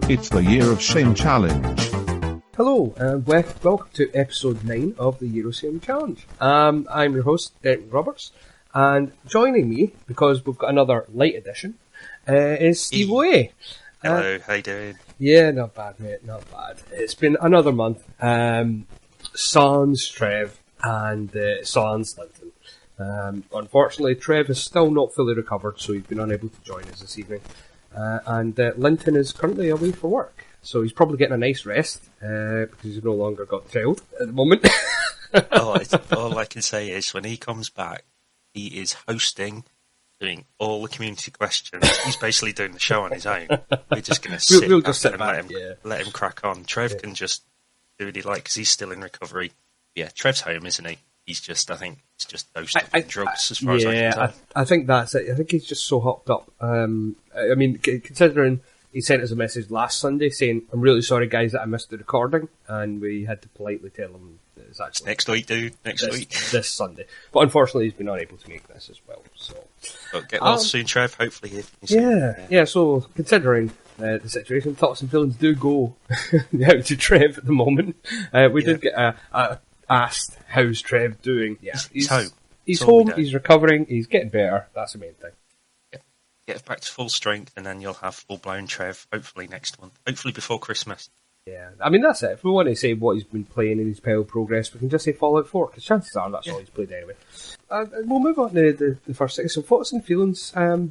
It's the Year of Shame Challenge. Hello, and welcome to episode 9 of the Year of Shame Challenge. I'm your host, McRoberts, and joining me, because we've got another late edition, is Steve Way. Hello, how you doing? Yeah, not bad, mate, not bad. It's been another month. Sans Trev and sans Linton. Unfortunately, Trev is still not fully recovered, so he's been unable to join us this evening. And Linton is currently away for work, so he's probably getting a nice rest because he's no longer got the child at the moment. All I can say is when he comes back, he is hosting, doing all the community questions. He's basically doing the show on his own. We're just going to sit we'll back just sit and back, let him crack on. Trev can just do what he likes because he's still in recovery. Yeah, Trev's home, isn't he? He's just, I think, it's just dosed up in drugs as far as I can tell. I think that's it. I think he's just so hopped up. I mean, considering he sent us a message last Sunday saying, "I'm really sorry, guys, that I missed the recording," and we had to politely tell him that it's actually next week, dude. Next week, this Sunday. But unfortunately, he's been unable to make this as well. So, but get well soon, Trev. Hopefully, yeah. So, considering the situation, thoughts and feelings do go out to Trev at the moment. We did get asked, "How's Trev doing?" Yeah, he's home. He's home. He's recovering. He's getting better. That's the main thing. Get back to full strength, and then you'll have full-blown Trev, hopefully next month. Hopefully before Christmas. Yeah, I mean, that's it. If we want to say what he's been playing in his pile progress, we can just say Fallout 4, because chances are that's all he's played anyway. We'll move on to the first thing. So, thoughts and feelings. I'll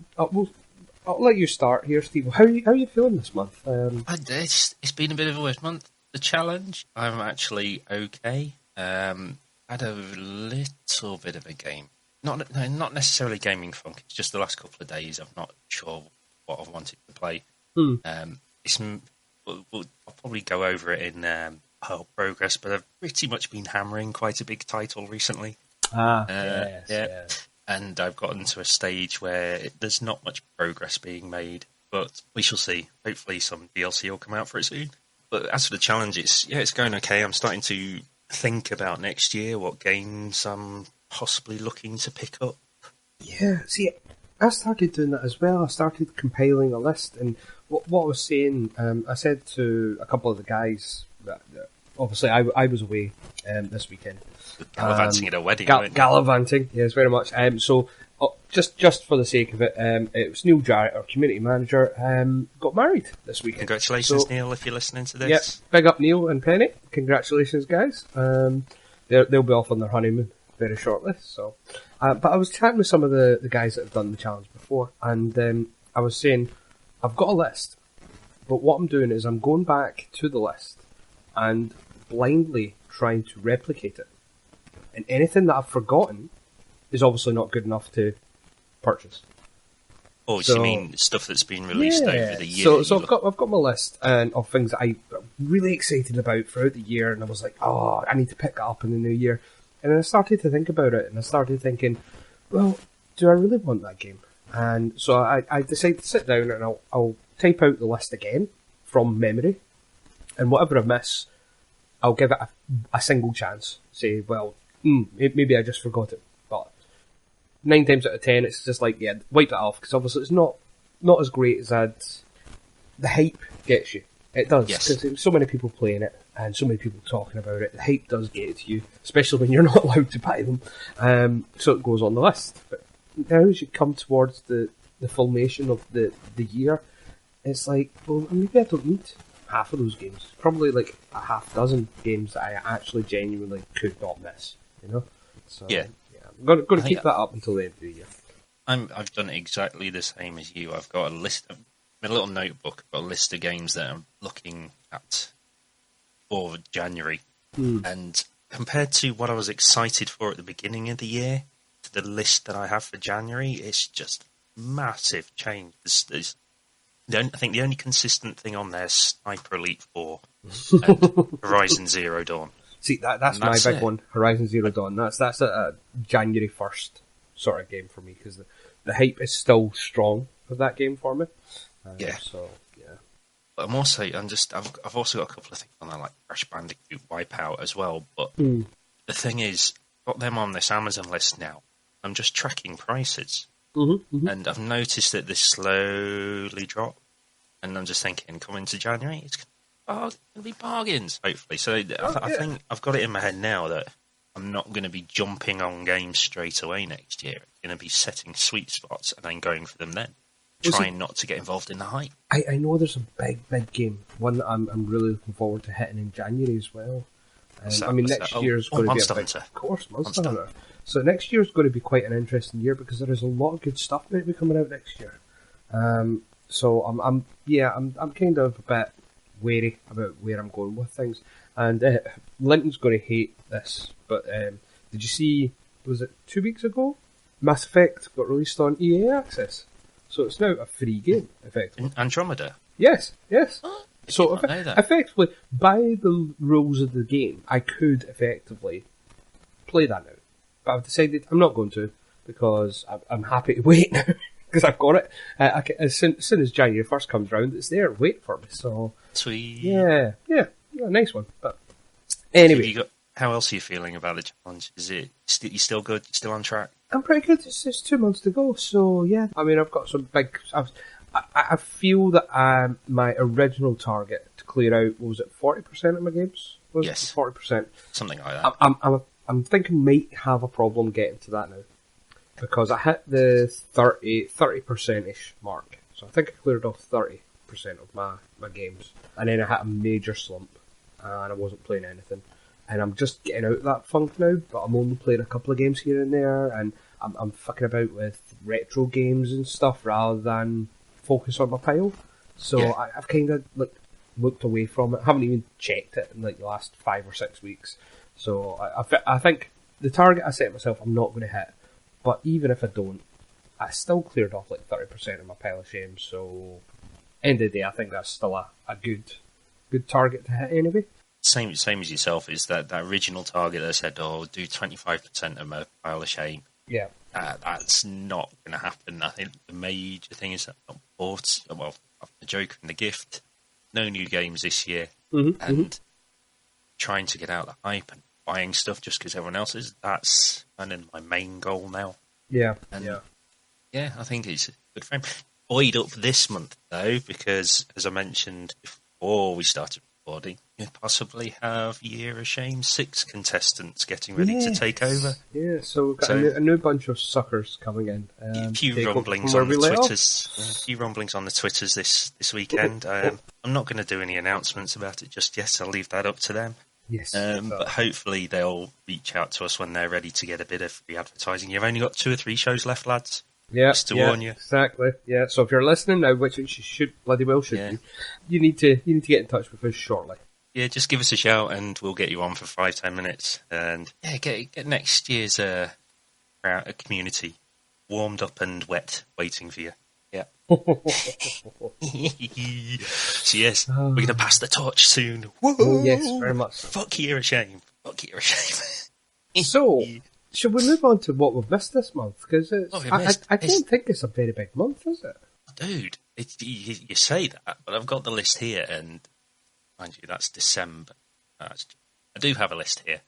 let you start here, Steve. How are you feeling this month? It's been a bit of a weird month. The challenge, I'm actually okay. Had a little bit of a game. Not necessarily gaming funk. It's just the last couple of days. I'm not sure what I wanted to play. We'll probably go over it in progress, but I've pretty much been hammering quite a big title recently. Yes. And I've gotten to a stage where there's not much progress being made, but we shall see. Hopefully some DLC will come out for it soon. But as for the challenge, it's going okay. I'm starting to think about next year, what games I'm possibly looking to pick up. Yeah, see, I started doing that as well. I started compiling a list, and what I was saying, I said to a couple of the guys that obviously I was away this weekend. Gallivanting at a wedding, gallivanting, yes, very much. So just for the sake of it, it was Neil Jarrett, our community manager, got married this weekend. Congratulations, Neil, if you're listening to this. Yeah, big up Neil and Penny. Congratulations, guys. They'll be off on their honeymoon very shortly. So, but I was chatting with some of the guys that have done the challenge before, and I was saying, I've got a list, but what I'm doing is I'm going back to the list and blindly trying to replicate it. And anything that I've forgotten is obviously not good enough to purchase. Oh, so you mean stuff that's been released over the year? So I've got my list of things that I'm really excited about throughout the year, and I was like, oh, I need to pick that up in the new year. And then I started to think about it, and I started thinking, well, do I really want that game? And so I decided to sit down and I'll type out the list again from memory, and whatever I miss, I'll give it a single chance. Say, well, maybe I just forgot it. But 9 times out of 10, it's just like, yeah, wipe it off, because obviously it's not as great as the hype gets you. It does, because there's so many people playing it, and so many people talking about it. The hype does get to you, especially when you're not allowed to buy them. So it goes on the list. But now as you come towards the formation of the year, it's like, well, maybe I don't need half of those games. Probably like a half dozen games that I actually genuinely could not miss, you know? So, I'm going to keep that up until the end of the year. I've done exactly the same as you. I've got a list of, in a little notebook, I've got a list of games that I'm looking at for January. And compared to what I was excited for at the beginning of the year, to the list that I have for January, it's just massive change. I think the only consistent thing on there is Sniper Elite 4 and Horizon Zero Dawn. See, that's my big one, Horizon Zero Dawn. That's a January 1st sort of game for me, because the hype is still strong for that game for me. Yeah. So, yeah. But I've also got a couple of things on there, like Crash Bandicoot, Wipeout as well. But the thing is, got them on this Amazon list now. I'm just tracking prices. And I've noticed that they slowly drop. And I'm just thinking, coming to January, it's going to be bargains, hopefully. So I think I've got it in my head now that I'm not going to be jumping on games straight away next year. I'm going to be setting sweet spots and then going for them then. Trying not to get involved in the hype. I know there's a big game. One that I'm really looking forward to hitting in January as well. Next year's going to be a big... Of course, Monster Hunter. So next year's going to be quite an interesting year because there is a lot of good stuff going to be coming out next year. So I'm kind of a bit wary about where I'm going with things. And Linton's going to hate this, but did you see? Was it 2 weeks ago? Mass Effect got released on EA Access, so it's now a free game, effectively. Andromeda. Yes. Oh, So effectively, by the rules of the game, I could effectively play that now. But I've decided I'm not going to, because I'm happy to wait now, because I've got it. As soon as January 1st comes round, it's there, wait for me. So sweet. Yeah, nice one. But anyway. How else are you feeling about the challenge? Is it you still good? You still on track? I'm pretty good. It's 2 months to go, so yeah. I mean, I've got some big... I feel that my original target to clear out, what was it, 40% of my games? Yes. 40%. Something like that. I'm thinking might have a problem getting to that now. Because I hit the 30%-ish mark. So I think I cleared off 30% of my games. And then I had a major slump. And I wasn't playing anything. And I'm just getting out of that funk now, but I'm only playing a couple of games here and there. And I'm fucking about with retro games and stuff rather than focus on my pile. So yeah. I've kind of looked away from it. I haven't even checked it in the last 5 or 6 weeks. So I think the target I set myself I'm not going to hit. But even if I don't, I still cleared off 30% of my pile of shame. So end of the day, I think that's still a good target to hit anyway. Same as yourself, is that original target that I said, do 25% of my pile of shame. Yeah. That's not going to happen. I think the major thing is that I've bought, the Joker and the Gift, no new games this year, and trying to get out the hype and buying stuff just because everyone else is. That's kind of my main goal now. Yeah, yeah, I think it's a good frame. Buoyed up this month though, because as I mentioned before we started recording, you possibly have Year of Shame 6 contestants getting ready to take over. Yeah, so we've got a new bunch of suckers coming in. A few rumblings on the Twitters. A few rumblings on the Twitters this weekend. I'm not going to do any announcements about it just yet. I'll leave that up to them. Yes. But hopefully they'll reach out to us when they're ready to get a bit of free advertising. You've only got 2 or 3 shows left, lads. Yeah, just to warn you. Exactly. Yeah. So if you're listening now, which you should you need to get in touch with us shortly. Yeah, just give us a shout and we'll get you on for 5-10 minutes. And yeah, get next year's a community warmed up and wet, waiting for you. Yeah. So yes, we're going to pass the torch soon. Woo! Oh, yes, very much. Fuck Year of Shame. So, should we move on to what we've missed this month? Because I don't think it's a very big month, is it? Dude, you say that, but I've got the list here, and mind you, that's December. I do have a list here.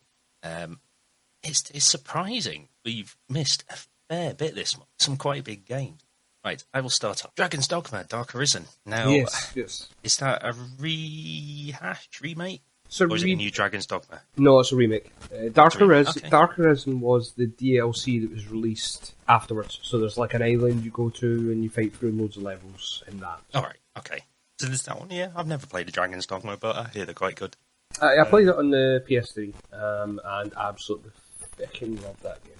It's surprising. We've missed a fair bit this month. Some quite big games. Right, I will start off. Dragon's Dogma, Dark Arisen. Now, yes. Is that a remake? Or is it a new Dragon's Dogma? No, it's a remake. Dark Arisen was the DLC that was released afterwards. So there's an island you go to and you fight through loads of levels in that. Alright, okay. So there's that one, yeah. I've never played the Dragon's Dogma, but I hear they're quite good. I played it on the PS3 and absolutely fucking love that game.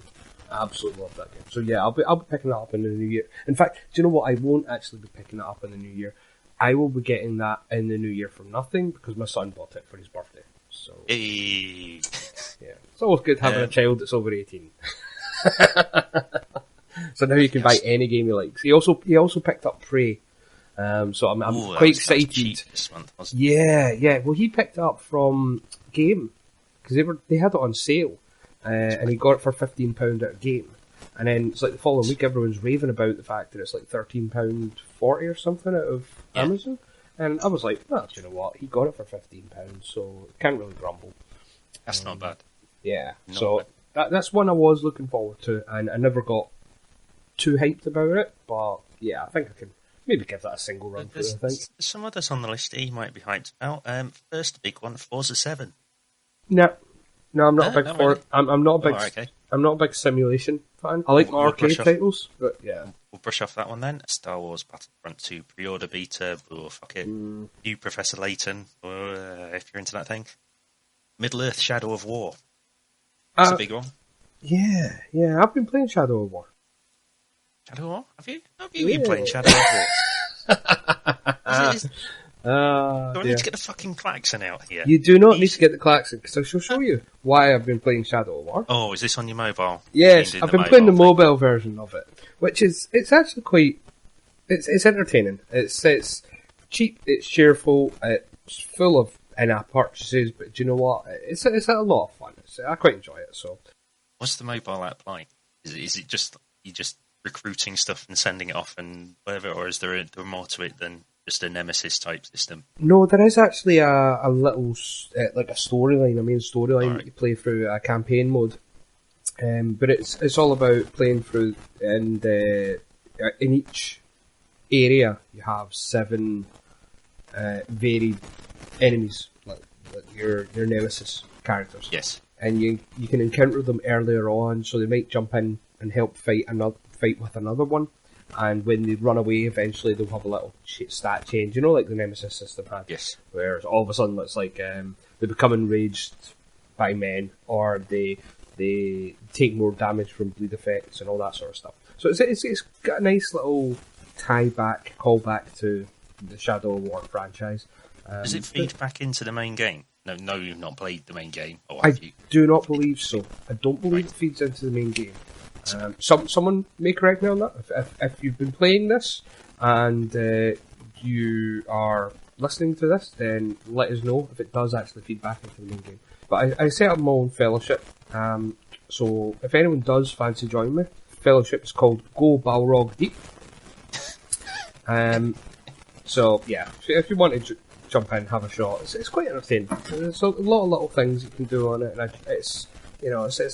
Absolutely love that game. So yeah, I'll be picking that up in the new year. In fact, do you know what? I won't actually be picking it up in the new year. I will be getting that in the new year for nothing because my son bought it for his birthday. So hey. Yeah, it's always good having a child that's over 18. So now you can buy any game he likes. He also picked up Prey. So I'm quite excited. Cheap this month, wasn't it? Yeah. Well, he picked it up from Game because they had it on sale. And he got it for £15 at a Game. And then it's like the following week, everyone's raving about the fact that it's like £13.40 or something out of Amazon. And I was like, well, do you know what? He got it for £15, so can't really grumble. That's not bad. Yeah, Not so bad. that's one I was looking forward to, and I never got too hyped about it. But yeah, I think I can maybe give that a single run through. I think There's some others on the list he might be hyped about. First big one, Forza 7. no, I'm not a big not for. really? I'm not a big. Oh, okay. I'm not a big simulation fan. I like my We'll arcade brush off. titles, but yeah. We'll brush off that one then. Star Wars Battlefront 2 pre-order beta. Oh, fuck it. You, Professor Layton, if you're into that thing. Middle-earth Shadow of War. That's a big one. Yeah. I've been playing Shadow of War. Shadow of War? Have you? Have you been playing Shadow of War? Do I need to get the fucking klaxon out here? You do not need to get the klaxon, because I shall show you why I've been playing Shadow of War. Oh, is this on your mobile? Yes, I've been playing the thing? mobile version of it, which is, it's actually quite, it's entertaining. It's cheap, it's cheerful, it's full of in-app purchases, but do you know what? It's a lot of fun. I quite enjoy it, so. What's the mobile app like? Is it just, you just recruiting stuff and sending it off and whatever, or is there more to it than just a Nemesis type system? No, there is actually a little, like a storyline, a main storyline that you play through a campaign mode. But it's all about playing through, and in each area you have 7 varied enemies, like your Nemesis characters. Yes. And you can encounter them earlier on, so they might jump in and help fight with another one. And when they run away, eventually they'll have a little stat change, like the Nemesis system had. Yes. Where all of a sudden it's like they become enraged by men, or they take more damage from bleed effects and all that sort of stuff. So it's got a nice little callback to the Shadow of War franchise. Does it feed back into the main game? No, you've not played the main game. Or I have you? do not believe so. I don't believe it feeds into the main game. Someone may correct me on that. If you've been playing this and you are listening to this, then let us know if it does actually feed back into the main game. But I set up my own fellowship, so if anyone does fancy joining me, fellowship is called Go Balrog Deep. So yeah, if you want to jump in, have a shot, it's quite entertaining. There's a lot of little things you can do on it, and it's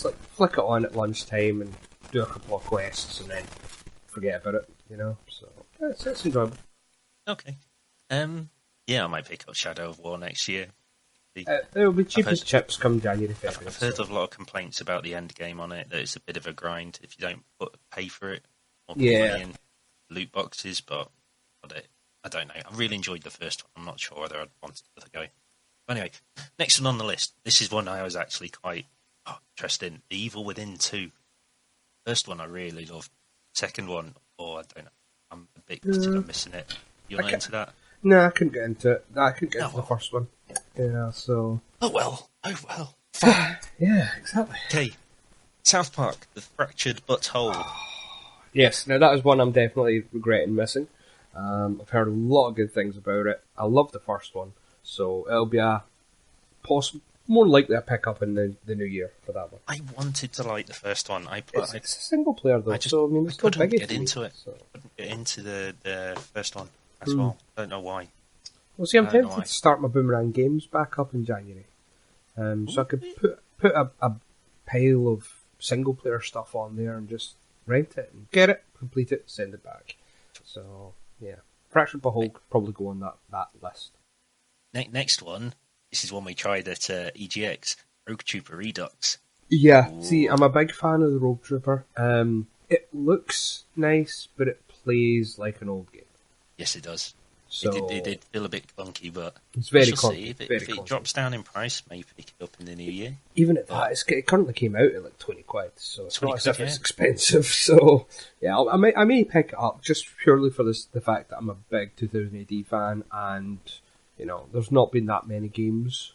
like flick it on at lunchtime and do a couple of quests and then forget about it, So it's enjoyable. Okay. Yeah, I might pick up Shadow of War next year. It'll be cheap as chips come January, February. I've heard of a lot of complaints about the end game on it, that it's a bit of a grind if you don't pay for it or put money in loot boxes, but I don't know. I really enjoyed the first one. I'm not sure whether I'd want to go. But anyway, next one on the list. This is one I was actually quite interested in. The Evil Within 2. First one I really loved. Second one, I don't know. I'm a bit I'm missing it. You're not into that? No, I couldn't get into it. I couldn't get into the first one. Yeah, so... Oh well. Yeah, exactly. Okay. South Park, The Fractured But Whole. Yes, now that is one I'm definitely regretting missing. I've heard a lot of good things about it. I love the first one, so it'll be more likely a pick up in the new year for that one. I wanted to like the first one. It's a single player though, so I mean, it's not big get into it. So. Couldn't get into the first one as well. Don't know why. Well, see, I'm tempted to start my Boomerang Games back up in January, so I could put a pile of single player stuff on there and just rent it and get it, complete it, send it back. So yeah, Fractured But Whole could probably go on that list. Next one. This is one we tried at EGX, Rogue Trooper Redux. Yeah, Ooh. See, I'm a big fan of the Rogue Trooper. It looks nice, but it plays like an old game. Yes, it does. So it did feel a bit clunky, but it's very clunky. See. If it drops down in price, maybe pick it up in the new year. Even at that, it currently came out at like 20 quid, so it's not as if it's yeah. expensive. So yeah, I may pick it up just purely for the fact that I'm a big 2000 AD fan, and there's not been that many games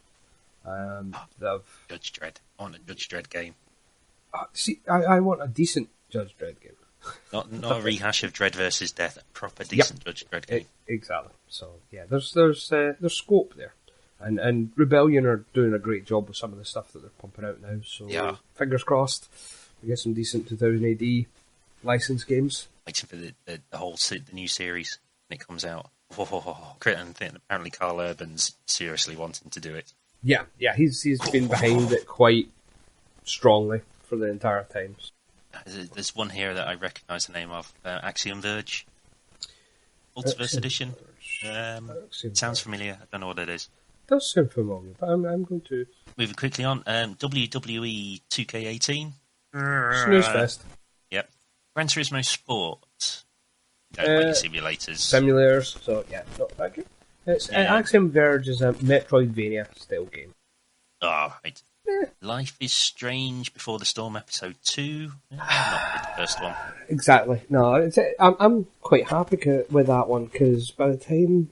that have... Judge Dredd. I want a Judge Dredd game. See, I want a decent Judge Dredd game. Not a rehash of Dredd versus Death, a proper decent Judge Dredd game. Exactly. So yeah, there's scope there, and Rebellion are doing a great job with some of the stuff that they're pumping out now. So fingers crossed, to get some decent 2000 AD licensed games. Waiting for the new series when it comes out. And apparently Carl Urban's seriously wanting to do it. Yeah, he's been behind it quite strongly for the entire time. There's one here that I recognise the name of, Axiom Verge. Multiverse Edition. Sounds familiar. I don't know what it is. It does sound familiar, but I'm going to... Moving quickly on, WWE 2K18. Snooze Fest. Yep. Gran Turismo Sport. Don't like your simulators. Simulators, so yeah, not that good. Axiom Verge is a Metroidvania style game. Oh, right. Life is Strange Before the Storm Episode 2. Not the first one. Exactly. No, I'm quite happy with that one, because by the time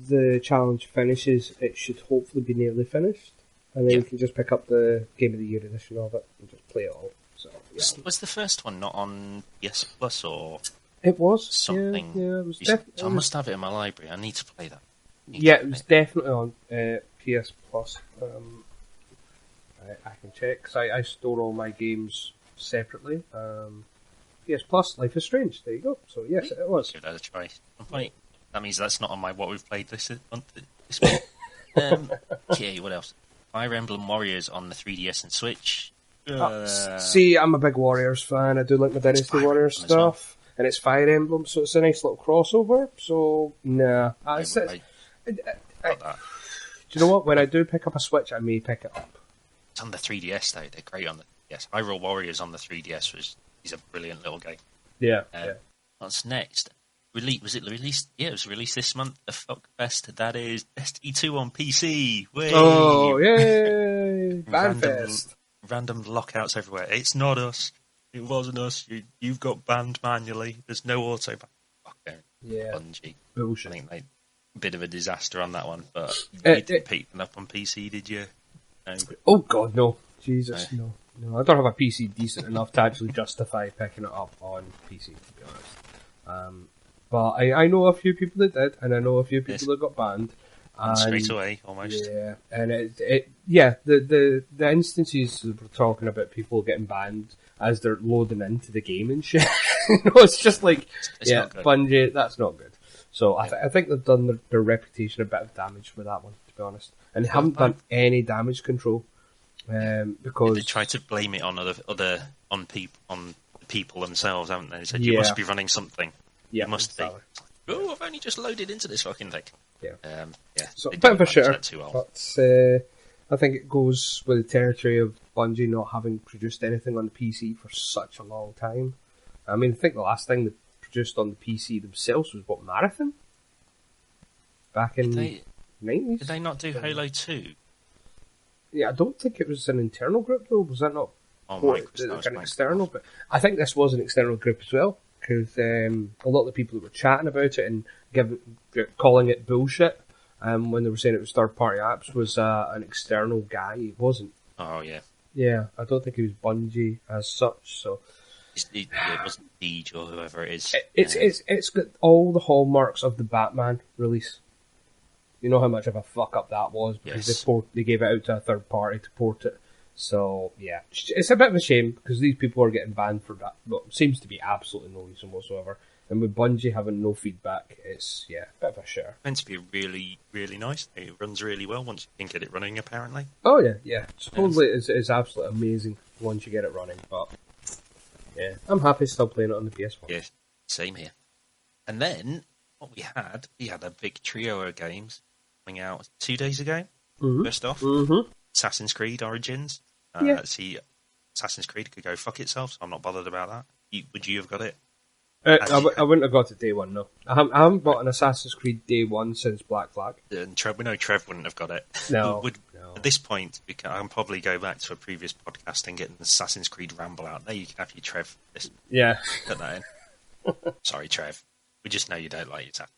the challenge finishes, it should hopefully be nearly finished. And then you can just pick up the Game of the Year edition of it and just play it all. So, yeah. Was the first one not on PS Plus or... It was something. Yeah, it was I must have it in my library. I need to play that. It was definitely on PS Plus. I can check, because I store all my games separately. PS Plus, Life is Strange. There you go. So yes, it was. Give that a try. That means that's not on my what we've played this month. Okay, what else? Fire Emblem Warriors on the 3DS and Switch. See, I'm a big Warriors fan. I do like my Dynasty Warriors stuff. And it's Fire Emblem, so it's a nice little crossover. So, nah. Do you know what? When I do pick up a Switch, I may pick it up. It's on the 3DS, though. They're great on the 3DS. Hyrule Warriors on the 3DS he's a brilliant little game. Yeah. What's next? Was it released? Yeah, it was released this month. The Fuck Fest. That is Destiny 2 on PC. Way! Oh, yay! Fanfest. Random lockouts everywhere. It's not us. It wasn't us. You've got banned manually. There's no auto ban. Okay. Yeah. Bunchy. Bullshit. I think a bit of a disaster on that one, but you didn't pick them up on PC, did you? No. Oh God, no. Jesus, no. I don't have a PC decent enough to actually justify picking it up on PC, to be honest. But I know a few people that did, and I know a few people that got banned. And straight away, almost. Yeah, and the instances we're talking about people getting banned as they're loading into the game and shit. It's just like, Bungie, that's not good. So I think they've done their reputation a bit of damage with that one, to be honest. And they haven't done any damage control. Because they try to blame it on on the people themselves, haven't they? They said you must be running something. Yeah, you must be. Oh, I've only just loaded into this fucking thing. Yeah. So a bit of a shitter, but I think it goes with the territory of Bungie not having produced anything on the PC for such a long time. I mean, I think the last thing they produced on the PC themselves was Marathon? Back in the 90s? Did they not do Halo 2? Yeah, I don't think it was an internal group, though. Was that not an external? But I think this was an external group as well, because a lot of the people that were chatting about it and calling it bullshit when they were saying it was third-party apps was an external guy. It wasn't. Oh, yeah. Yeah, I don't think he was Bungie as such, so... It wasn't Deej or whoever it is. It's got all the hallmarks of the Batman release. You know how much of a fuck-up that was, because they gave it out to a third party to port it. So, yeah. It's a bit of a shame, because these people are getting banned for that. Well, seems to be absolutely no reason whatsoever. And with Bungie having no feedback, it's, a bit of a shitter. It's meant to be really, really nice. It runs really well once you can get it running, apparently. Oh, yeah. Supposedly it's absolutely amazing once you get it running, but... Yeah, I'm happy still playing it on the PS1. Yeah, same here. And then, what we had a big trio of games coming out 2 days ago. Mm-hmm. First off, Assassin's Creed Origins. See, Assassin's Creed could go fuck itself, so I'm not bothered about that. Would you have got it? I wouldn't have got it day one, no. I haven't bought an Assassin's Creed day one since Black Flag. And we know Trev wouldn't have got it. No. At this point, I can probably go back to a previous podcast and get an Assassin's Creed ramble out. There you can have your Trev. Yeah. Put that in. Sorry, Trev. We just know you don't like Assassin's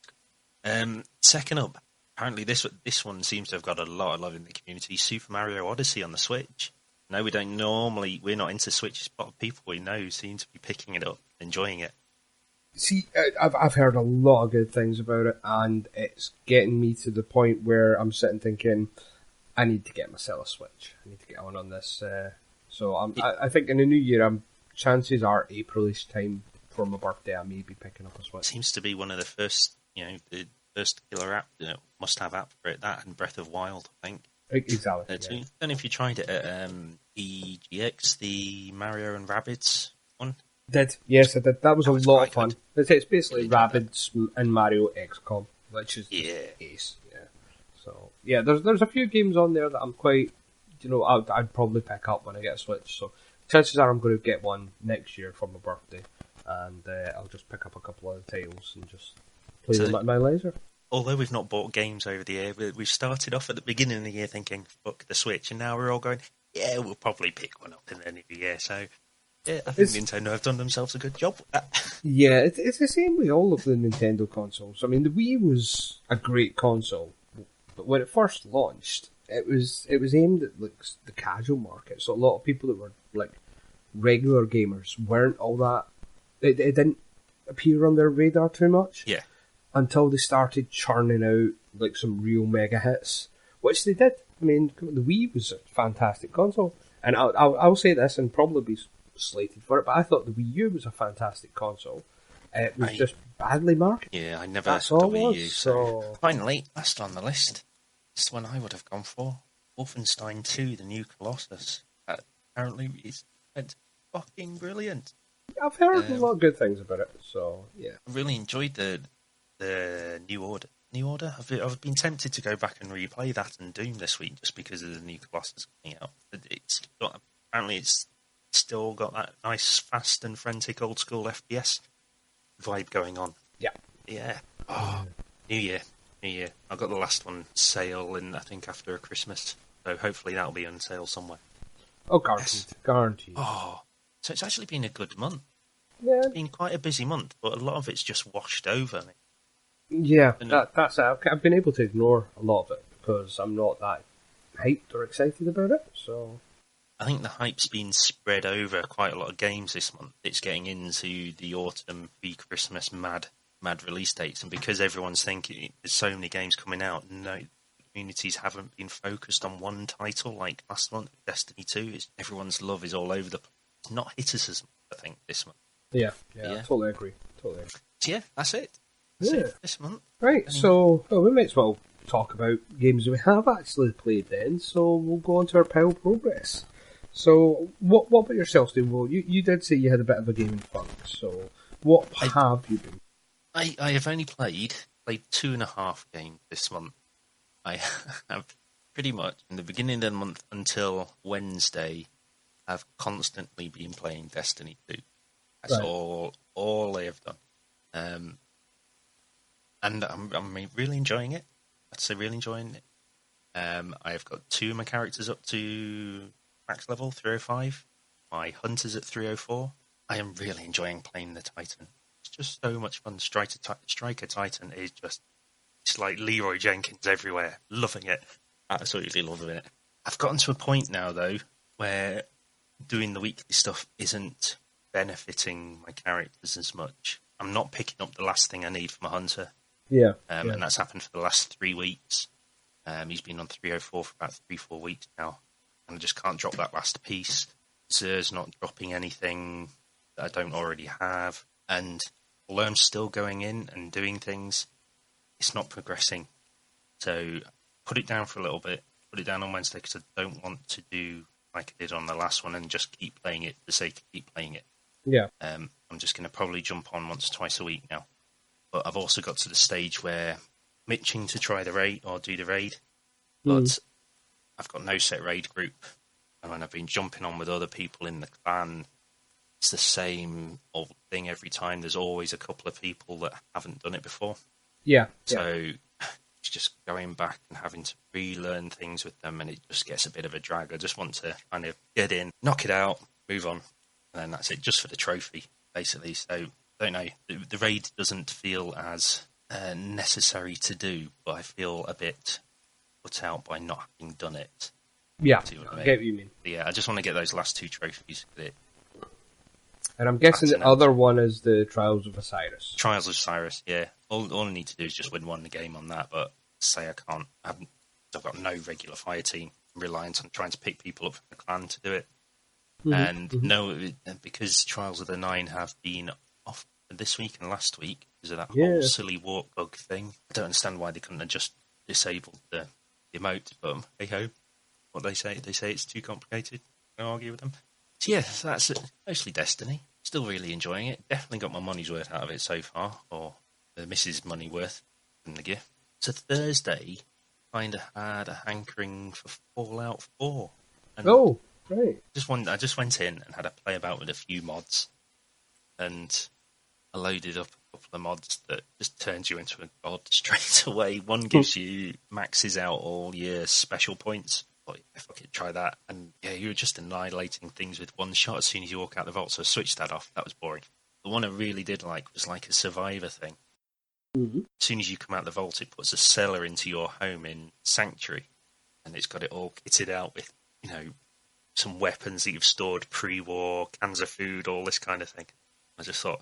Creed. Second up, apparently this one seems to have got a lot of love in the community. Super Mario Odyssey on the Switch. No, we're not into Switches, but people we know seem to be picking it up, enjoying it. See, I've heard a lot of good things about it, and it's getting me to the point where I'm sitting thinking, I need to get myself a Switch. I need to get on this. So I think in the new year I'm chances are Aprilish time for my birthday I may be picking up a Switch. Seems to be one of the first, the first killer app, must-have app for it. That and Breath of Wild, I think. Exactly. I don't know if you tried it at EGX, the Mario and Rabbids one. Yes, I did. That was a lot of fun. Good. It's basically Rabbids and Mario XCOM, which is ace. Yeah. So yeah, there's a few games on there that I'm quite, I'd probably pick up when I get a Switch. So chances are I'm going to get one next year for my birthday, and I'll just pick up a couple of the titles and just play them at my leisure. Although we've not bought games over the year, we've started off at the beginning of the year thinking, fuck the Switch, and now we're all going, yeah, we'll probably pick one up in the new year. So, yeah, I think Nintendo have done themselves a good job with that. Yeah, it's the same with all of the Nintendo consoles. I mean, the Wii was a great console, but when it first launched, it was aimed at the casual market. So a lot of people that were like regular gamers weren't all that. It didn't appear on their radar too much. Yeah. Until they started churning out like some real mega hits, which they did. I mean, the Wii was a fantastic console, and I'll say this and probably be slated for it, but I thought the Wii U was a fantastic console. It was just badly marketed. Yeah, I never That's had the all Wii it U. was. So finally, last on the list, it's the one I would have gone for. Wolfenstein 2: The New Colossus. Apparently, it's fucking brilliant. I've heard a lot of good things about it. So yeah, I really enjoyed the New Order. New Order? I've been tempted to go back and replay that and Doom this week just because of the new Colossus coming out. Apparently it's still got that nice, fast and frantic old school FPS vibe going on. Yeah. Yeah. Oh, New Year. I've got the last one sale in, I think, after Christmas. So hopefully that'll be on sale somewhere. Oh, guaranteed. Oh, so it's actually been a good month. Yeah. It's been quite a busy month, but a lot of it's just washed over me. Yeah, that's it. I've been able to ignore a lot of it because I'm not that hyped or excited about it. So I think the hype's been spread over quite a lot of games this month. It's getting into the autumn, pre-Christmas mad release dates, and because everyone's thinking there's so many games coming out, no communities haven't been focused on one title like last month, Destiny 2. Everyone's love is all over the place. It's not hit us as much, I think, this month. Yeah, I totally agree. So yeah, that's it. This month. Right, so we might as well talk about games we have actually played then, so we'll go on to our pile progress. So, what about yourself, Steve? Well, you did say you had a bit of a gaming funk, so what have you been? I have only played 2.5 games this month. I have pretty much, in the beginning of the month until Wednesday, I've constantly been playing Destiny 2. That's all I have done. And I'm really enjoying it. I'd say really enjoying it. I have got 2 of my characters up to max level, 305. My hunter's at 304. I am really enjoying playing the Titan. It's just so much fun. Striker Titan is just, it's like Leroy Jenkins everywhere. Loving it. Absolutely loving it. I've gotten to a point now, though, where doing the weekly stuff isn't benefiting my characters as much. I'm not picking up the last thing I need for my hunter. Yeah. And that's happened for the last 3 weeks. He's been on 304 for about 3-4 weeks now. And I just can't drop that last piece. Zer's not dropping anything that I don't already have. And although I'm still going in and doing things, it's not progressing. So put it down for a little bit. Put it down on Wednesday because I don't want to do like I did on the last one and just keep playing it for the sake of keep playing it. Yeah. I'm just going to probably jump on once or twice a week now. But I've also got to the stage where I'm itching to try the raid or do the raid. But I've got no set raid group. And when I've been jumping on with other people in the clan, it's the same old thing every time. There's always a couple of people that haven't done it before. Yeah. So it's just going back and having to relearn things with them, and it just gets a bit of a drag. I just want to kind of get in, knock it out, move on. And then that's it, just for the trophy, basically. So, I don't know. The raid doesn't feel as necessary to do, but I feel a bit put out by not having done it. Yeah, I get what you mean. But yeah, I just want to get those last 2 trophies. And I'm guessing the other one is the Trials of Osiris. Trials of Osiris, yeah. All I need to do is just win 1 game on that, but say I can't. I've got no regular fire team. I'm reliant on trying to pick people up from the clan to do it. And no, because Trials of the Nine have been off this week and last week because of that whole silly walk bug thing. I don't understand why they couldn't have just disabled the emote, but hey ho, what they say it's too complicated. Can I argue with them? So yeah, that's it. Mostly Destiny. Still really enjoying it. Definitely got my money's worth out of it so far, or the missus' money worth from the gift. So Thursday, kind of had a hankering for Fallout 4. And right. I just went in and had a play about with a few mods, and I loaded up a couple of mods that just turns you into a god straight away. One gives you maxes out all your special points. Like, if I could try that, and yeah, you were just annihilating things with one shot as soon as you walk out the vault. So I switched that off. That was boring. The one I really did like was like a survivor thing. Mm-hmm. As soon as you come out the vault, it puts a cellar into your home in Sanctuary, and it's got it all kitted out with, you know, some weapons that you've stored pre-war, cans of food, all this kind of thing. I just thought,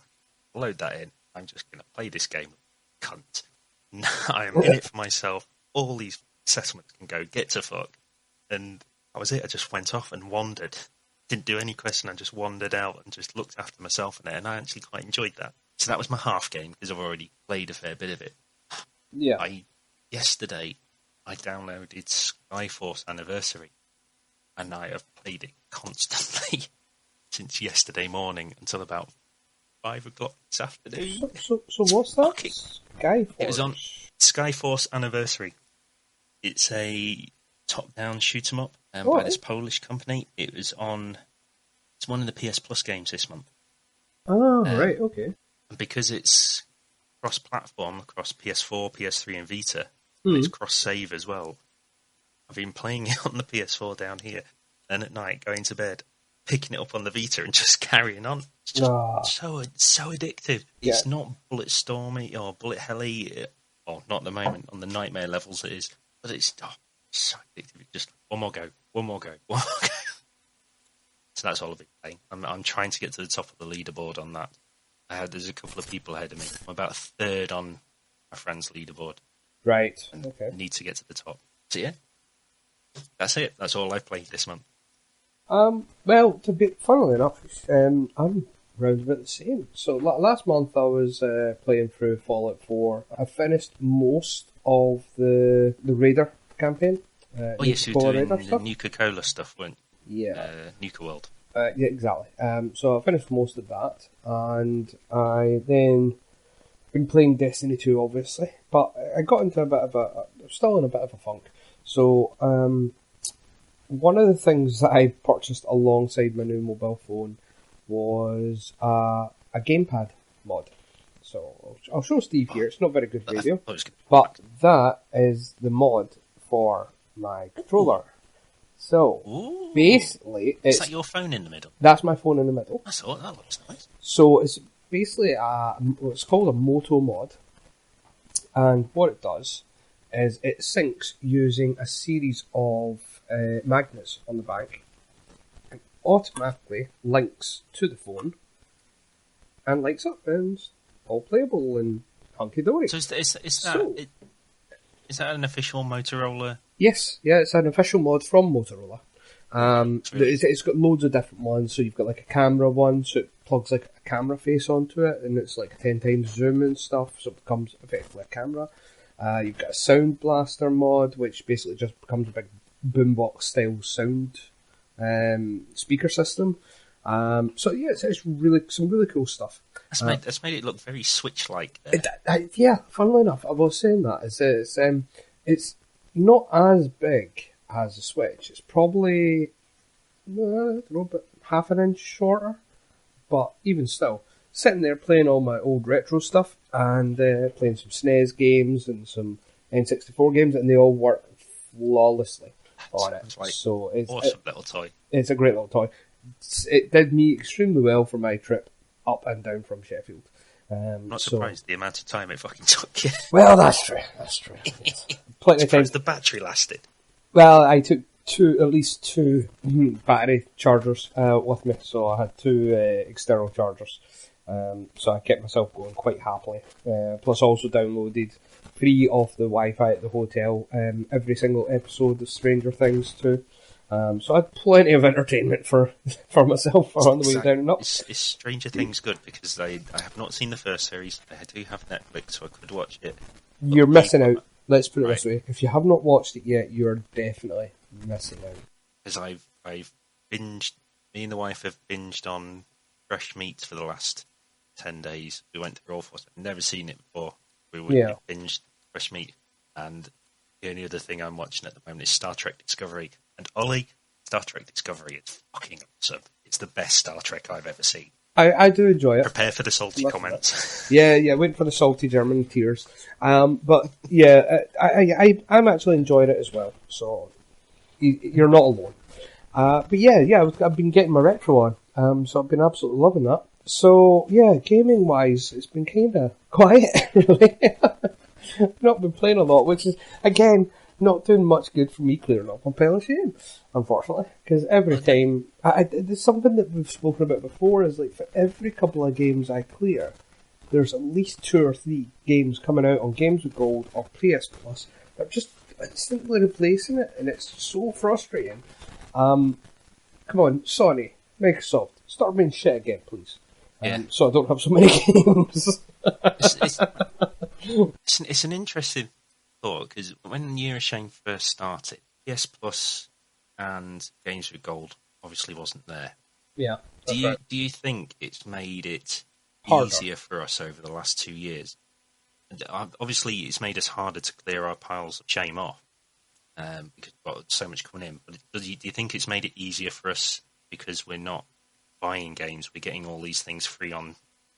load that in. I'm just going to play this game. Cunt. I am in it for myself. All these settlements can go get to fuck. And that was it. I just went off and wandered. Didn't do any questing. I just wandered out and just looked after myself in it. And I actually quite enjoyed that. So that was my half game because I've already played a fair bit of it. Yeah. Yesterday, I downloaded Skyforce Anniversary. And I have played it constantly since yesterday morning until about 5 o'clock this afternoon. So what's that? Skyforce? It was on Skyforce Anniversary. It's a top-down shoot-'em-up by this Polish company. It's one of the PS Plus games this month. Oh, right, okay. And because it's cross-platform, across PS4, PS3 and Vita, and it's cross-save as well, I've been playing it on the PS4 down here, and at night going to bed, picking it up on the Vita and just carrying on. It's just so addictive. Yeah. It's not bullet stormy or bullet helly, or not at the moment, on the nightmare levels it is, but it's so addictive. It's just one more go. So that's all I've been playing. I'm trying to get to the top of the leaderboard on that. There's a couple of people ahead of me. I'm about third on my friend's leaderboard. Right. And okay. I need to get to the top. So yeah, that's it. That's all I've played this month. Well, funnily enough, I'm round about the same. So last month I was playing through Fallout 4. I finished most of the Raider campaign. Yes, you were doing the Nuka-Cola stuff, weren't you? Yeah. Nuka World. Yeah, exactly. So I finished most of that, and I then been playing Destiny 2, obviously, but I got into still in a bit of a funk. So, one of the things that I purchased alongside my new mobile phone was a gamepad mod. So I'll show Steve here. It's not very good video, but that is the mod for my controller. So basically, is that your phone in the middle? That's my phone in the middle. I saw it. That looks nice. So it's basically it's called a Moto mod, and what it does is it syncs using a series of magnets on the back, and automatically links to the phone, and lights up, and it's all playable and hunky dory. So is that an official Motorola? Yes, yeah, it's an official mod from Motorola. It's got loads of different ones. So you've got like a camera one, so it plugs like a camera face onto it, and it's like 10 times zoom and stuff, so it becomes effectively a camera. You've got a sound blaster mod, which basically just becomes a big boombox style sound speaker system. So yeah, it's really some really cool stuff. That's made it look very Switch-like. Yeah, funnily enough, I was saying that it's not as big as a Switch. It's probably I don't know, but half an inch shorter. But even still, sitting there playing all my old retro stuff and playing some SNES games and some N64 games, and they all work flawlessly on it. Like so it's awesome little toy. It's a great little toy. It did me extremely well for my trip up and down from Sheffield. I'm not surprised the amount of time it fucking took you. Well, that's true. Plenty of time. The battery lasted. Well, I took at least two battery chargers with me, so I had two external chargers. So I kept myself going quite happily. Plus, also downloaded free off the Wi-Fi at the hotel every single episode of Stranger Things too. So I had plenty of entertainment for myself on the way down and up. Is Stranger Things good? Because I have not seen the first series. I do have Netflix, so I could watch it. You're missing out. Let's put it Right. this way: if you have not watched it yet, you're definitely missing out. Because I've binged. Me and the wife have binged on fresh meat for the last 10 days. We went through all four. I've never seen it before. We binged fresh meat, and the only other thing I'm watching at the moment is Star Trek Discovery. And Ollie, Star Trek Discovery, it's fucking awesome. It's the best Star Trek I've ever seen. I do enjoy it. Prepare for the salty comments. Yeah, wait for the salty German tears. But yeah, I'm actually enjoying it as well. So you're not alone. But yeah, I've been getting my retro on. So I've been absolutely loving that. So yeah, gaming wise, it's been kind of quiet. Really, not been playing a lot, which is again not doing much good for me clearing up on pile of shame, unfortunately. Because every time, there's something that we've spoken about before, is like for every couple of games I clear, there's at least 2 or 3 games coming out on Games with Gold or PS Plus that are just instantly replacing it, and it's so frustrating. Come on, Sony, Microsoft, start being shit again, please. So I don't have so many games. It's an interesting thought, because when Year of Shame first started, PS Plus and Games with Gold obviously wasn't there. Yeah. Do you think it's made it harder, easier for us over the last 2 years? And obviously, it's made us harder to clear our piles of shame off because we've got so much coming in. But do you think it's made it easier for us because we're not buying games? We're getting all these things free on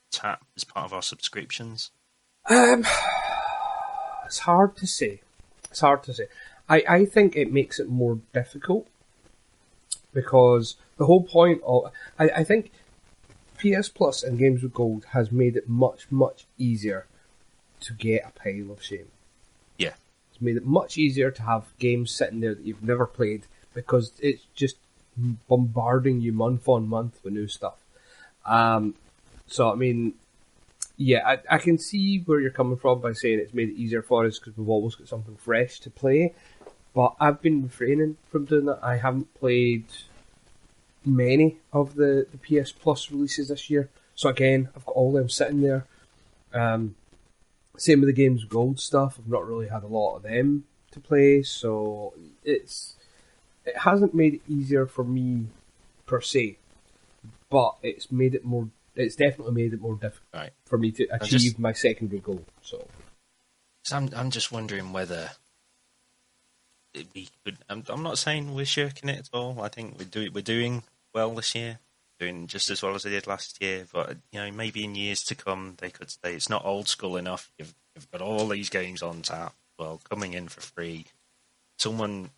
tap as part of our subscriptions? It's hard to say. I think it makes it more difficult because the whole point of... I think PS Plus and Games with Gold has made it much, much easier to get a pile of shame. Yeah. It's made it much easier to have games sitting there that you've never played because it's just bombarding you month on month with new stuff. So, I mean... Yeah, I can see where you're coming from by saying it's made it easier for us because we've always got something fresh to play. But I've been refraining from doing that. I haven't played many of the PS Plus releases this year. So again, I've got all them sitting there. Same with the Games Gold stuff. I've not really had a lot of them to play. So it hasn't made it easier for me per se. But it's made it more... It's definitely made it more difficult for me to achieve my secondary goal. So I'm just wondering whether we could. I'm not saying we're shirking it at all. I think we're doing well this year, doing just as well as they did last year. But maybe in years to come, they could say it's not old school enough. You've got all these games on tap, coming in for free. Someone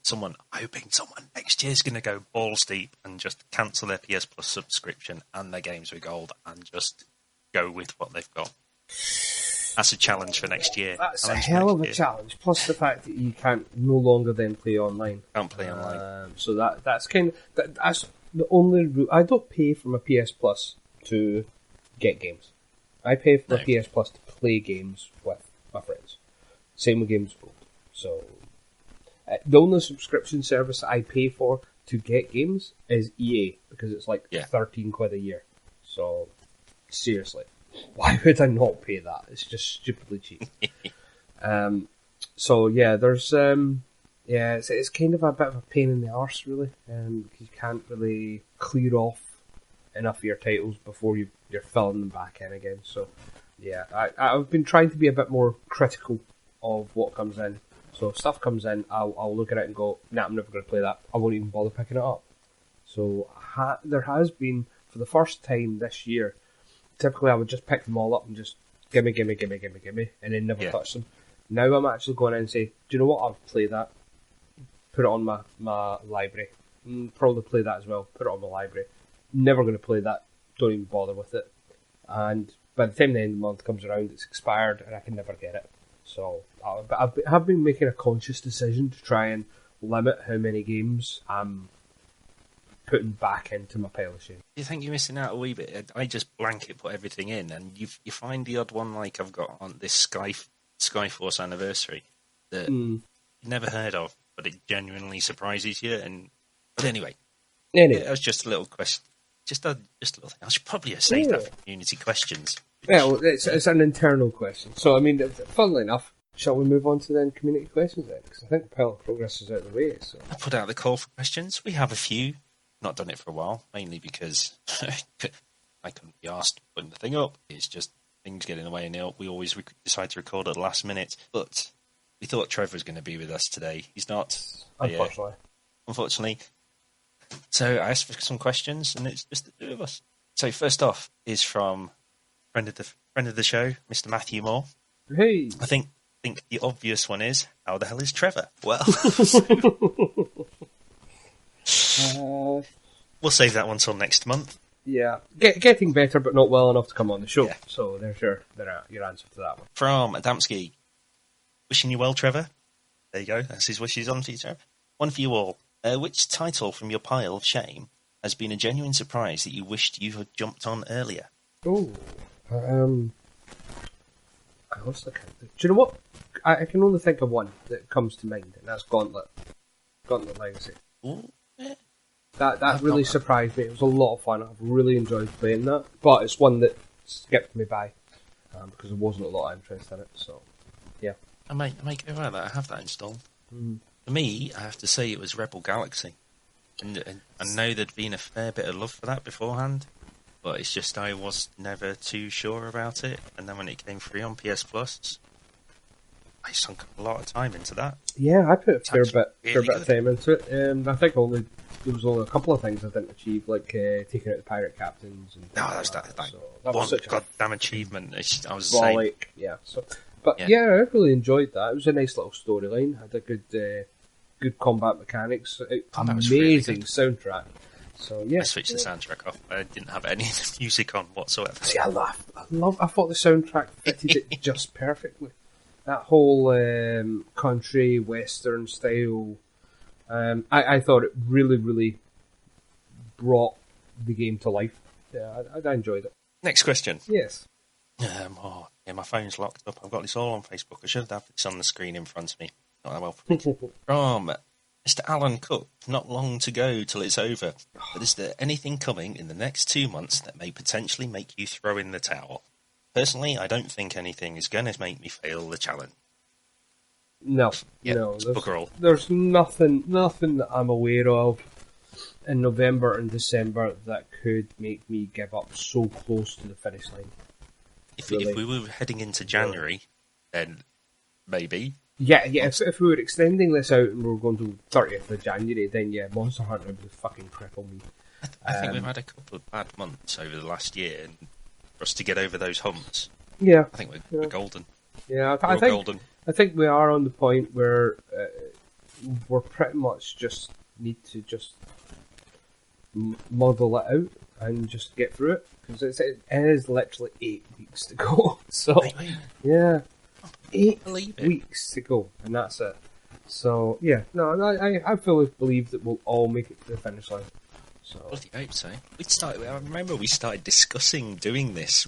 hoping someone next year's going to go balls deep and just cancel their PS Plus subscription and their Games with Gold and just go with what they've got. That's a challenge for next year. That's a hell of a challenge. Plus the fact that you can't no longer then play online. Can't play online. So that's the only route. I don't pay for my PS Plus to get games. I pay for my PS Plus to play games with my friends. Same with Games with Gold. So. The only subscription service I pay for to get games is EA, because it's like 13 quid a year. So, seriously, why would I not pay that? It's just stupidly cheap. So yeah, there's it's kind of a bit of a pain in the arse, really, because you can't really clear off enough of your titles before you're filling them back in again. So yeah, I've been trying to be a bit more critical of what comes in. So if stuff comes in, I'll look at it and go, nah, I'm never going to play that. I won't even bother picking it up. So there has been, for the first time this year, typically I would just pick them all up and just gimme, and then never touch them. Now I'm actually going in and say, do you know what, I'll play that. Put it on my library. Probably play that as well. Put it on my library. Never going to play that. Don't even bother with it. And by the time the end of the month comes around, it's expired and I can never get it. So I've been making a conscious decision to try and limit how many games I'm putting back into my pile of shame. Do you think you're missing out a wee bit? I just blanket put everything in, and you find the odd one like I've got on this Skyforce anniversary that you never heard of, but it genuinely surprises you, and But anyway, Anyway. it was just a little question. Just a little thing. I should probably have saved that for community questions. Well, it's an internal question. So, I mean, funnily enough, shall we move on to then community questions then? Because I think the pile of progress is out of the way. So I put out the call for questions. We have a few. Not done it for a while, mainly because I couldn't be asked putting the thing up. It's just things get in the way, and we always decide to record at the last minute. But we thought Trevor was going to be with us today. He's not. Unfortunately. So I asked for some questions, and it's just the two of us. So first off is from friend of the show, Mr. Matthew Moore. Hey, I think the obvious one is, how the hell is Trevor? Well, we'll save that one till next month. Yeah, getting better, but not well enough to come on the show. Yeah. So there's your answer to that one. From Adamski, wishing you well, Trevor. There you go. That's his wishes on for you, Trevor. One for you all. Which title from your pile of shame has been a genuine surprise that you wished you had jumped on earlier? Oh, I lost the count. Do you know what? I can only think of one that comes to mind, and that's Gauntlet. Gauntlet Legacy. Ooh, yeah. That really surprised me. It was a lot of fun. I've really enjoyed playing that, but it's one that skipped me by because there wasn't a lot of interest in it. So, yeah. I may go about that. I have that installed. For me, I have to say it was Rebel Galaxy. And I know there'd been a fair bit of love for that beforehand, but it's just I was never too sure about it. And then when it came free on PS Plus, I sunk a lot of time into that. Yeah, I put a fair bit really of time into it. I think there was only a couple of things I didn't achieve, like taking out the pirate captains. And that that was such a goddamn achievement. I was the saying. like, yeah. So, but yeah, I really enjoyed that. It was a nice little storyline. Had a good combat mechanics. Amazing really soundtrack. So yeah, I switched the soundtrack off. I didn't have any music on whatsoever. See, I thought the soundtrack fitted it just perfectly. That whole country western style. I thought it really, really brought the game to life. Yeah, I enjoyed it. Next question. Yes. My phone's locked up. I've got this all on Facebook. I should have this on the screen in front of me. Not that well for me. From Mr. Alan Cook, not long to go till it's over. But is there anything coming in the next 2 months that may potentially make you throw in the towel? Personally, I don't think anything is going to make me fail the challenge. No, there's nothing that I'm aware of in November and December that could make me give up so close to the finish line. If we were heading into January, then maybe. Yeah. If we were extending this out and we were going to 30th of January, then yeah, Monster Hunter would fucking cripple me. I think we've had a couple of bad months over the last year, and for us to get over those humps, yeah, I think we're golden. Yeah, I think we are on the point where we're pretty much just need to just model it out and just get through it, because it is literally 8 weeks to go. So yeah, 8 weeks to go, and that's it. So yeah, no, I fully believe that we'll all make it to the finish line. So bloody hope so. I remember we started discussing doing this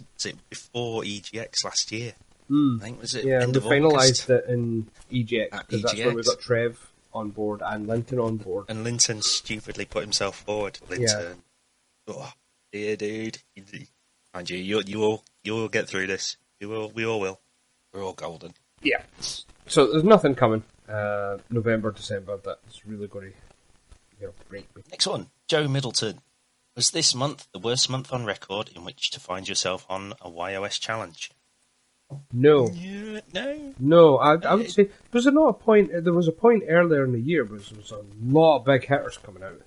before EGX last year. I think was it. Yeah, end and we of finalised August? it in EGX. EGX. That's when we got Trev on board and Linton on board. And Linton stupidly put himself forward. Linton, oh dear dude, mind you will get through this. We all will. We're all golden. Yeah. So there's nothing coming November, December that's really going to break me. Next one, Joe Middleton. Was this month the worst month on record in which to find yourself on a YoS challenge? No. Yeah, no. No, I would say there was a point earlier in the year where there was a lot of big hitters coming out.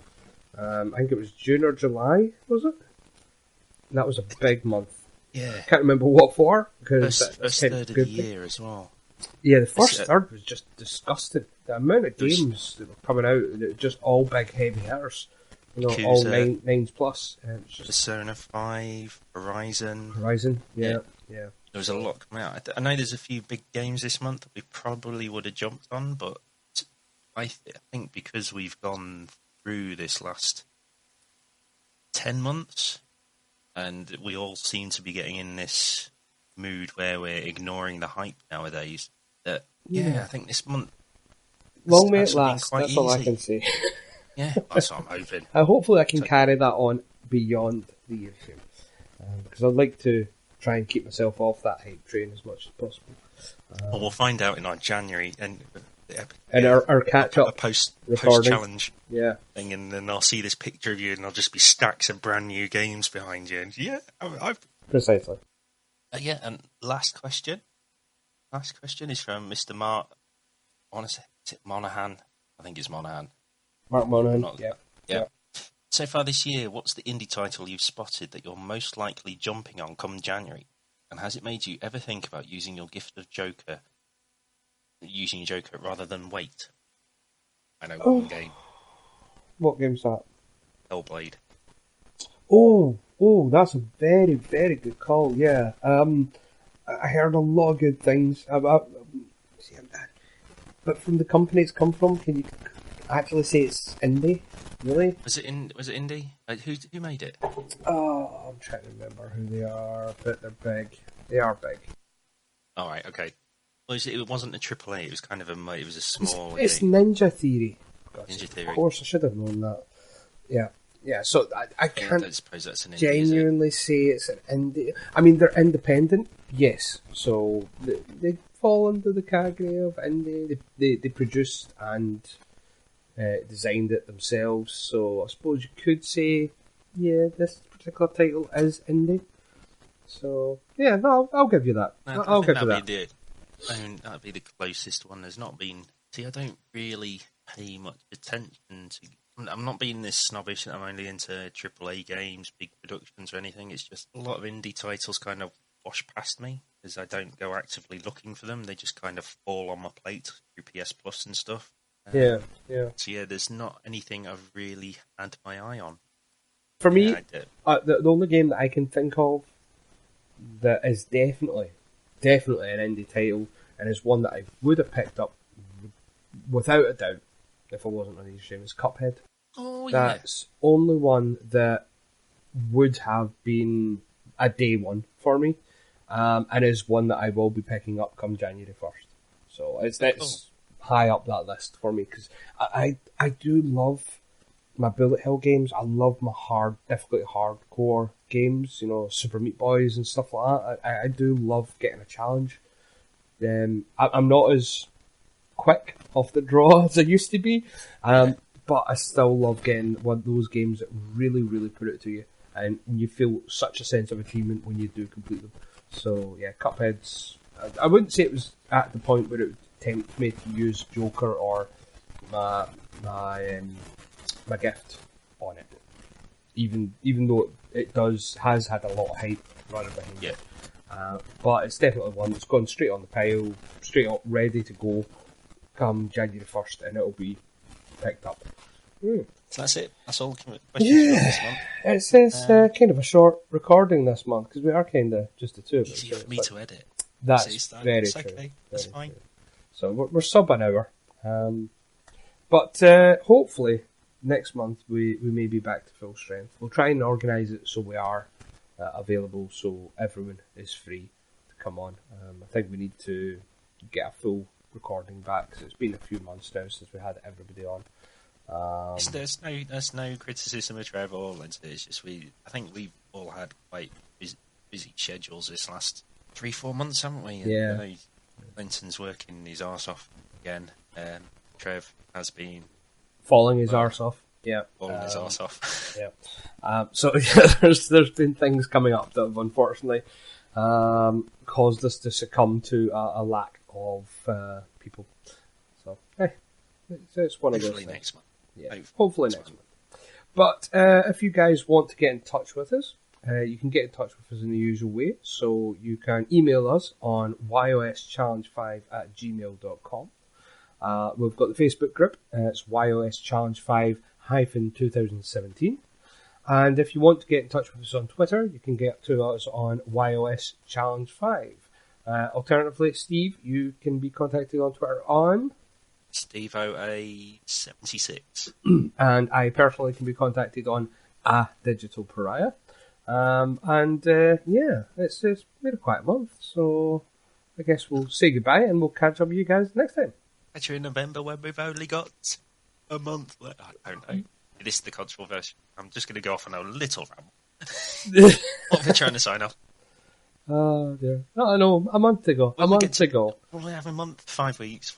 I think it was June or July, was it? And that was a big month. Yeah. I can't remember what for, because first third of the year as well. Yeah, the first third was just disgusting. The amount of games that were coming out, that were just all big heavy hitters. Yakuza, all 9s plus. Persona 5, Horizon, yeah. There was a lot coming out. I know there's a few big games this month that we probably would have jumped on, but I think because we've gone through this last 10 months, and we all seem to be getting in this mood where we're ignoring the hype nowadays, that, I think this month... Long may it last, that's all I can say. Yeah, that's what I'm hoping. Hopefully I can carry that on beyond the year soon. Because I'd like to try and keep myself off that hype train as much as possible. Well, we'll find out in our January and our catch-up post recording. challenge thing, and then I'll see this picture of you, and there'll just be stacks of brand new games behind you. And I've precisely. And last question. Last question is from Mr. Mark. I want to say, is it Monahan? I think it's Monahan. Mark Monahan. Yeah. So far this year, what's the indie title you've spotted that you're most likely jumping on come January? And has it made you ever think about using your gift of Joker rather than wait? I know one game. What game's that? Hellblade. Oh, that's a very, very good call. Yeah. I heard a lot of good things about. But from the company it's come from, can you actually say it's indie? Really? Was it indie? Who made it? Oh, I'm trying to remember who they are, but they're big. They are big. All right, okay. Well, it wasn't a AAA. It was kind of it was a small. It's Ninja Theory. Ninja Theory. Of course, I should have known that. Yeah. So I can't I suppose that's an indie, genuinely say it's an indie. I mean, they're independent, yes. So they fall under the category of indie. They produced and designed it themselves. So I suppose you could say, yeah, this particular title is indie. So yeah, no, I'll give you that. I'll give you that. That'd be the closest one. There's not been. See, I don't really pay much attention to. I'm not being this snobbish that I'm only into AAA games, big productions or anything. It's just a lot of indie titles kind of wash past me because I don't go actively looking for them. They just kind of fall on my plate through PS Plus and stuff. Yeah. So yeah, there's not anything I've really had my eye on. For me, the only game that I can think of that is definitely an indie title and is one that I would have picked up without a doubt if I wasn't on these games is Cuphead. Oh yeah. That's only one that would have been a day one for me, and is one that I will be picking up come January 1st. So it's high up that list for me because I do love my bullet hell games. I love my difficult hardcore games, Super Meat Boys and stuff like that. I do love getting a challenge. I'm not as quick off the draw as I used to be, but I still love getting one of those games that really, really put it to you, and you feel such a sense of achievement when you do complete them. So yeah, Cuphead's. I wouldn't say it was at the point where it would tempt me to use Joker or my gift on it, even though it has had a lot of hype running behind it. But it's definitely one that's gone straight on the pile, straight up, ready to go come January 1st, and it'll be picked up. So that's it. That's all the questions for this month. It's kind of a short recording this month because we are kind of just the two of us. Easier for me to edit. That's very true. Okay. That's fine. True. So we're sub an hour, but hopefully next month we may be back to full strength. We'll try and organise it so we are available, so everyone is free to come on. I think we need to get a full recording back, so it's been a few months now since we had everybody on. There's no criticism of Trevor or Linton. It's just I think we've all had quite busy schedules this last 3-4 months, haven't we? Yeah. And, Linton's working his arse off again. Trev has been falling his arse off. Yeah, falling his arse off. Yeah. So yeah, there's been things coming up that have unfortunately caused us to succumb to a lack of people. So hey, it's one of those things. Next month. Yeah, hopefully next month. But if you guys want to get in touch with us, you can get in touch with us in the usual way. So you can email us on yoschallenge5@gmail.com. We've got the Facebook group. It's yoschallenge5-2017. And if you want to get in touch with us on Twitter, you can get to us on yoschallenge5. Alternatively, Steve, you can be contacted on Twitter on SteveOA76. And I personally can be contacted on a Digital Pariah. It's been a quiet month, so I guess we'll say goodbye and we'll catch up with you guys next time. Catch you in November when we've only got a month left. I don't know. This is the cultural version. I'm just going to go off on a little ramble. What we're trying to sign off. Oh dear. No, I know. A month ago. Well, a month ago. We'll have a month, 5 weeks.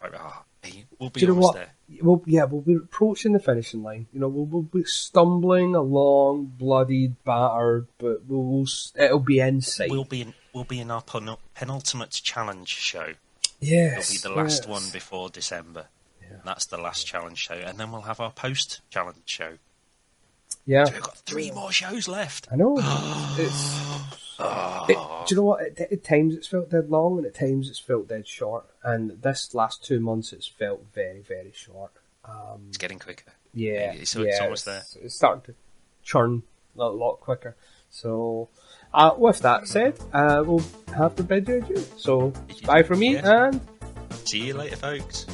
We'll be Do you know almost what? there. We'll be approaching the finishing line. You know, we'll be stumbling along, bloodied, battered, but it'll be in sight. We'll be in our penultimate challenge show. Yes. It'll be the last one before December. Yeah. That's the last challenge show, and then we'll have our post-challenge show. Yeah. So we've got 3 more shows left. I know. Do you know what? At times it's felt dead long, and at times it's felt dead short. And this last 2 months, it's felt very, very short. It's getting quicker. Yeah. So it's almost there. It's starting to churn a lot quicker. So, with that said, we'll have to bid you adieu. So, bye from me, and see you later, folks.